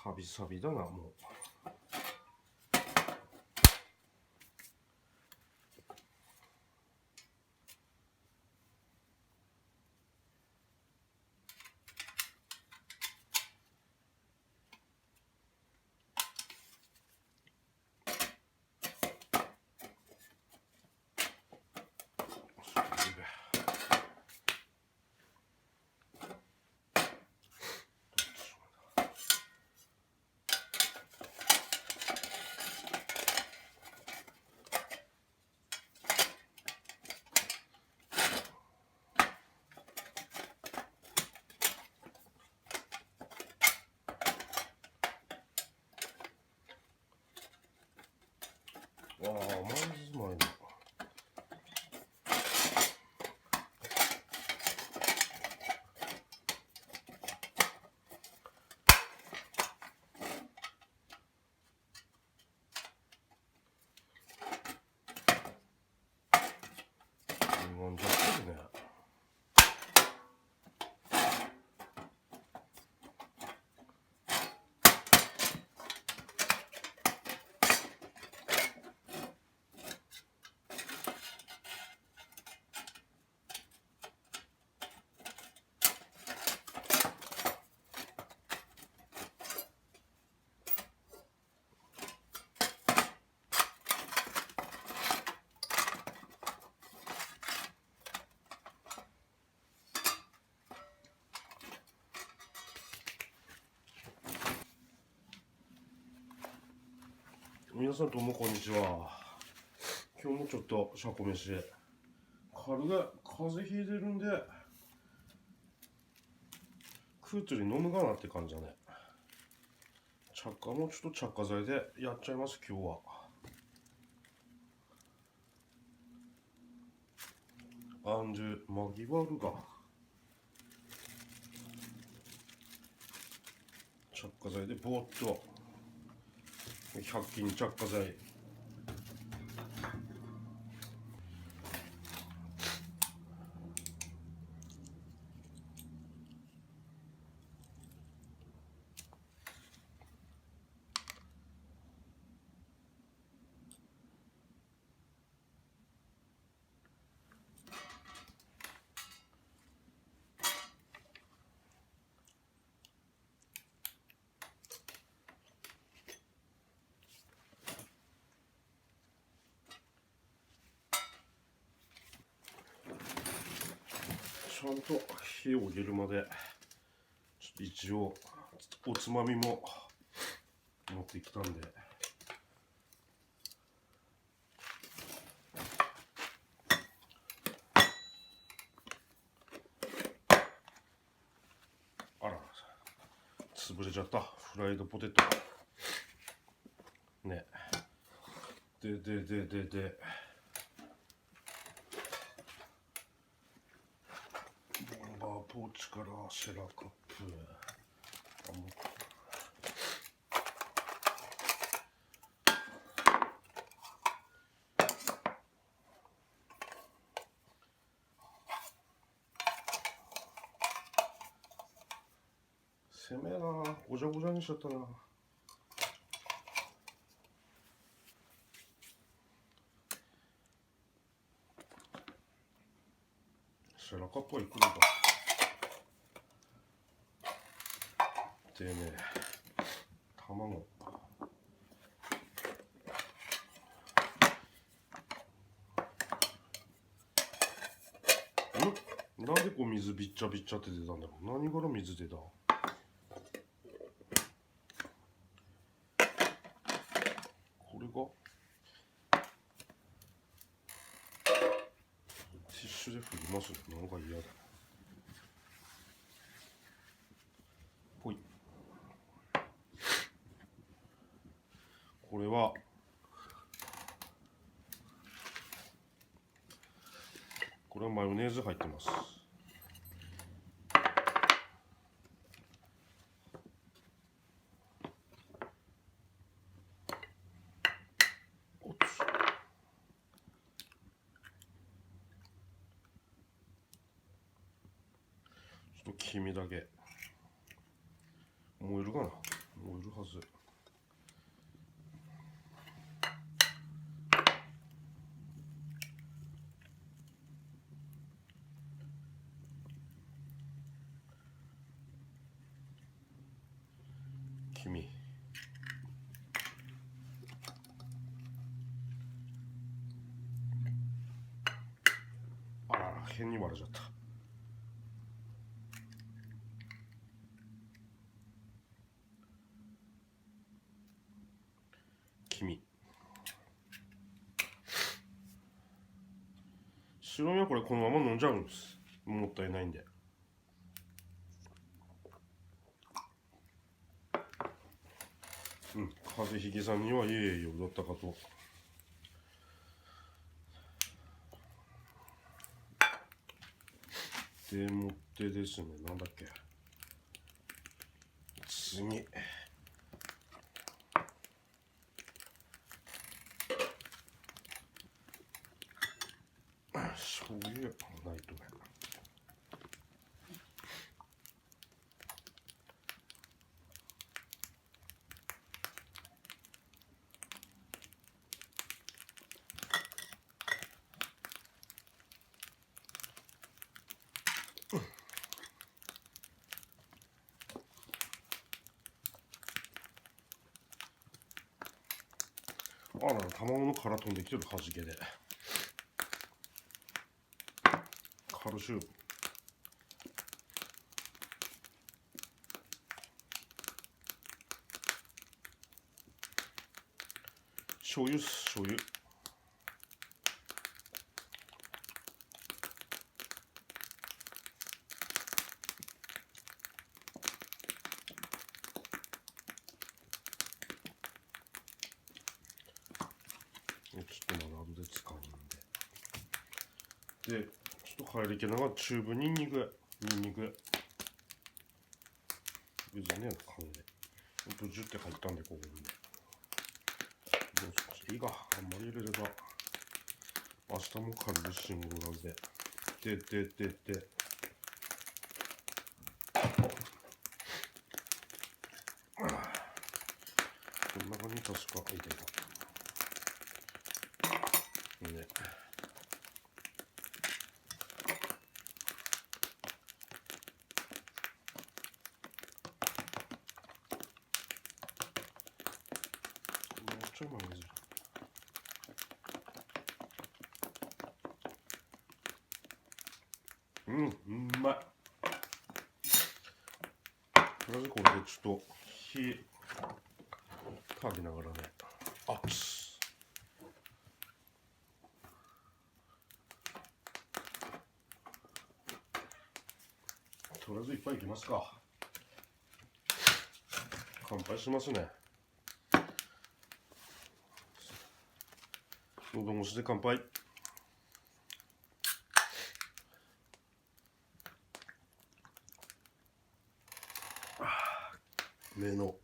サビサビだな、もう。ああ、まずうまいな。飲んじゃってるね。皆さんどうもこんにちは。今日もちょっとシャコ飯で軽が風邪ひいてるんで食うつり飲むかなって感じだね。着火もちょっと着火剤でやっちゃいます今日は。アンジュマギワルが着火剤でぼーっと100均着火剤ちゃんと火を入れるまでちょっと一応おつまみも持ってきたんで、あら潰れちゃったフライドポテトね。でボンバーポーチからシェラカップせめえな、ごちゃごちゃにしちゃったな。シェラカップはいくのかでね、卵なんでこう水びっちゃびっちゃって出たんだろう。何から水出た。これがティッシュで振りますね。なんか嫌だ。ぽい。これはマヨネーズ入ってます。おっつ。ちょっと黄身だけ燃えるかな。もういるはず。君あらら変に割れちゃった。君白身はこれこのまま飲んじゃうんです。もったいないんで。風邪ひきさんにはいい栄養だったかと。でもってですね、なんだっけ、次醤油ないとね。あら、卵の殻飛んできてる、はじけで。カルシウム。醤油っす、醤油。ちょっとまだ後で使うんで。で、ちょっと入りけながらチューブニンニク。別にね、感じで。ほんと10って入ったんで、ここに。もう少しいいか。あんまり入れれば、明日もカルシウムなんで。で。こんな感じに確か入れた。ね。もうちょい前にうまい。とりあえずこれでちょっと火かけながらね。とりあえずいっぱいいきますか。乾杯しますね。喉越しで乾杯。目の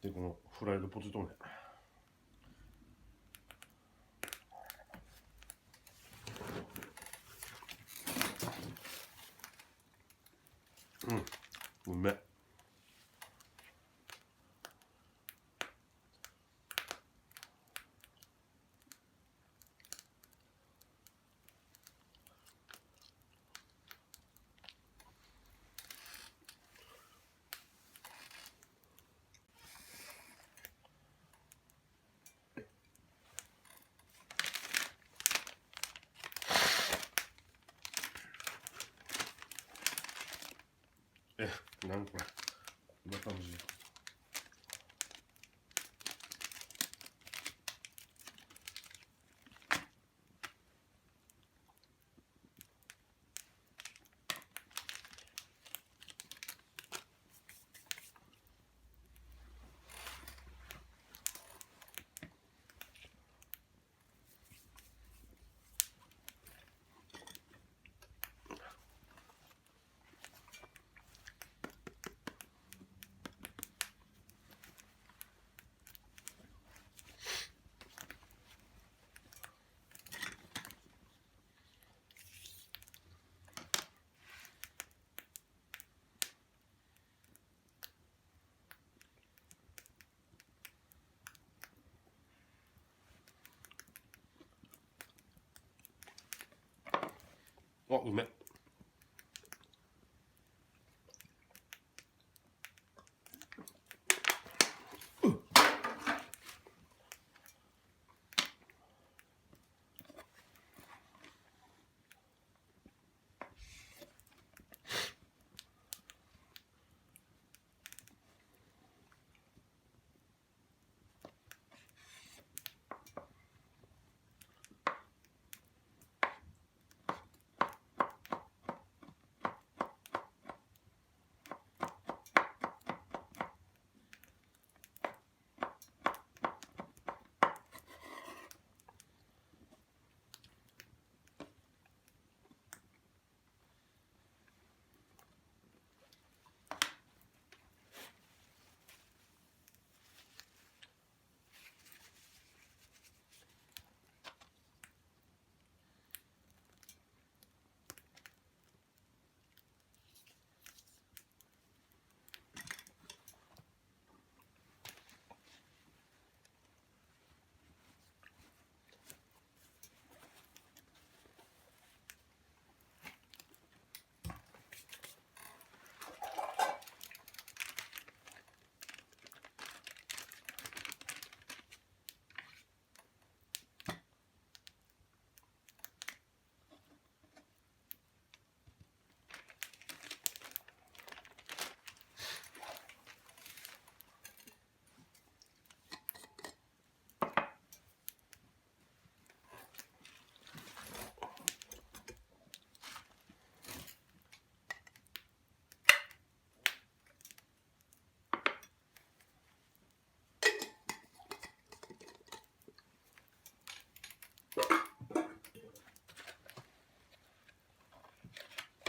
でこのフライドポテトね。うめえ。なんこれ、こんな感じ。あ、うめっ。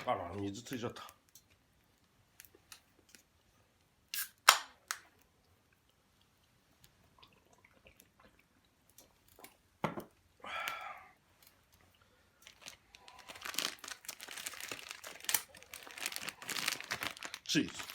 あら、水ついちゃった。チーズ。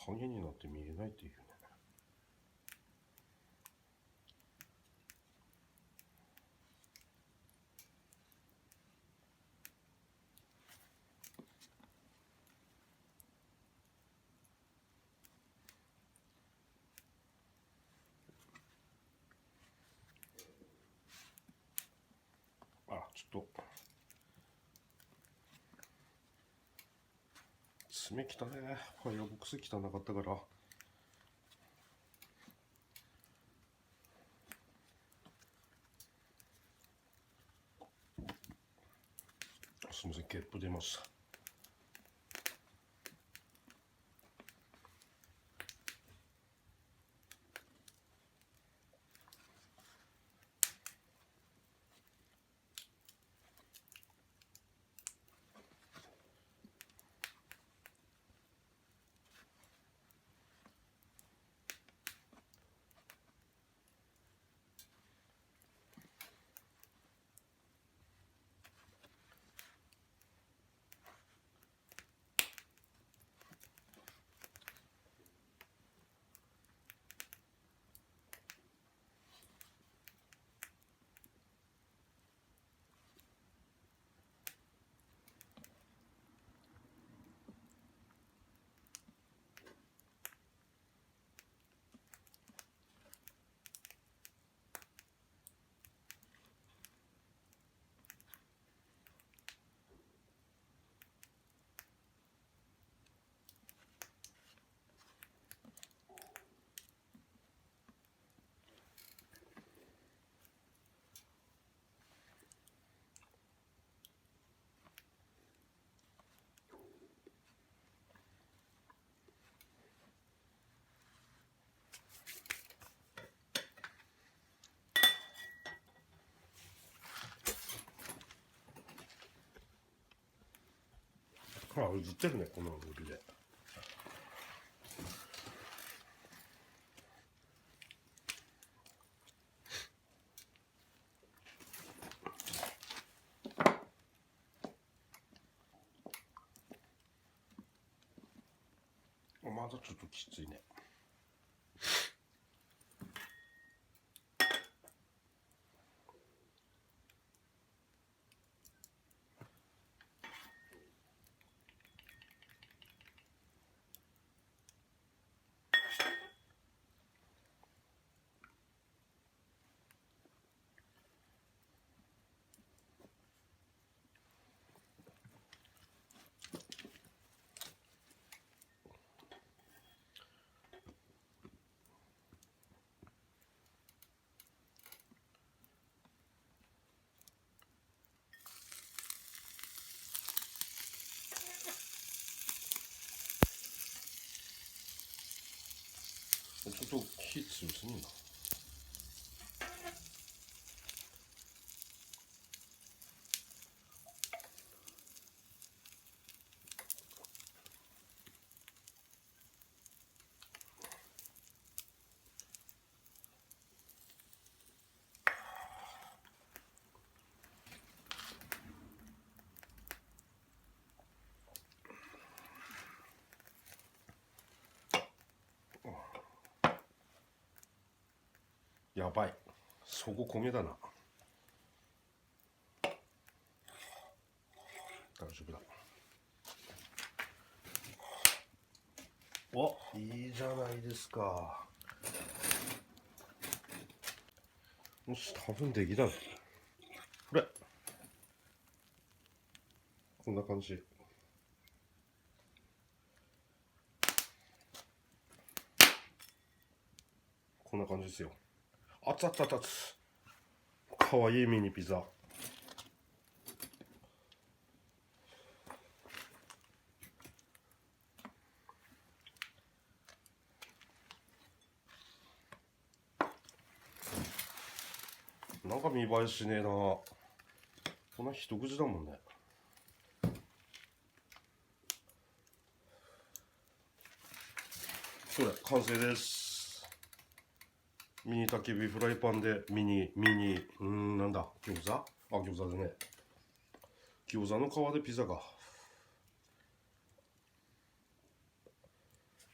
影になって見えないっていうね。あら、ちょっと爪汚ね。ファイアボックス汚かったから。すみません、ゲップ出ました。ほら映ってるね、この指で。まだちょっときついね。ちょっと火強すぎんな。やばい、そこ焦げだな。大丈夫だ。お、いいじゃないですか。よし、多分できたね。これこんな感じ。こんな感じですよ。熱々熱々。かわいいミニピザ。なんか見栄えしねえな。こんな一口だもんね。それ完成です。ミニ焚き火フライパンでミニなんだ、餃子、餃子でね、餃子の皮でピザが。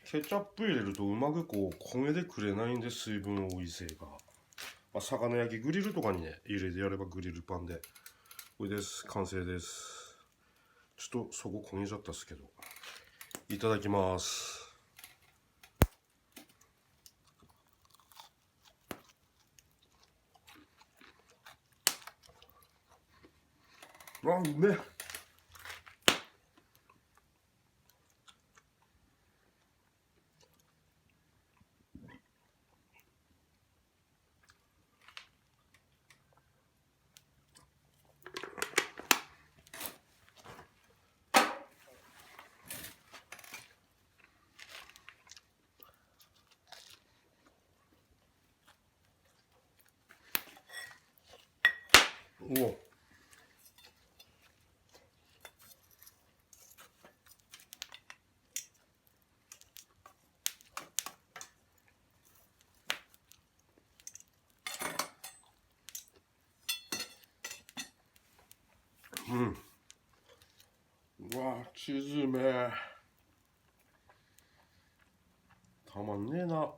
ケチャップ入れるとうまくこう焦げでくれないんで、水分多いせいが、魚焼きグリルとかにね入れてやれば、グリルパンで。これです、完成です。ちょっとそこ焦げちゃったっすけど、いただきます。うめえ。おうわ、チーズめたまんねえな。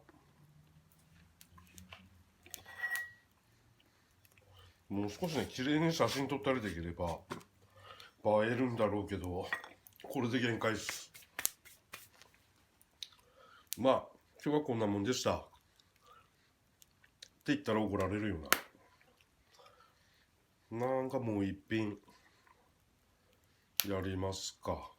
もう少しね、綺麗に写真撮ったりできれば映えるんだろうけど、これで限界っす。まあ今日はこんなもんでしたって言ったら怒られるよな。なんかもう一品やりますか。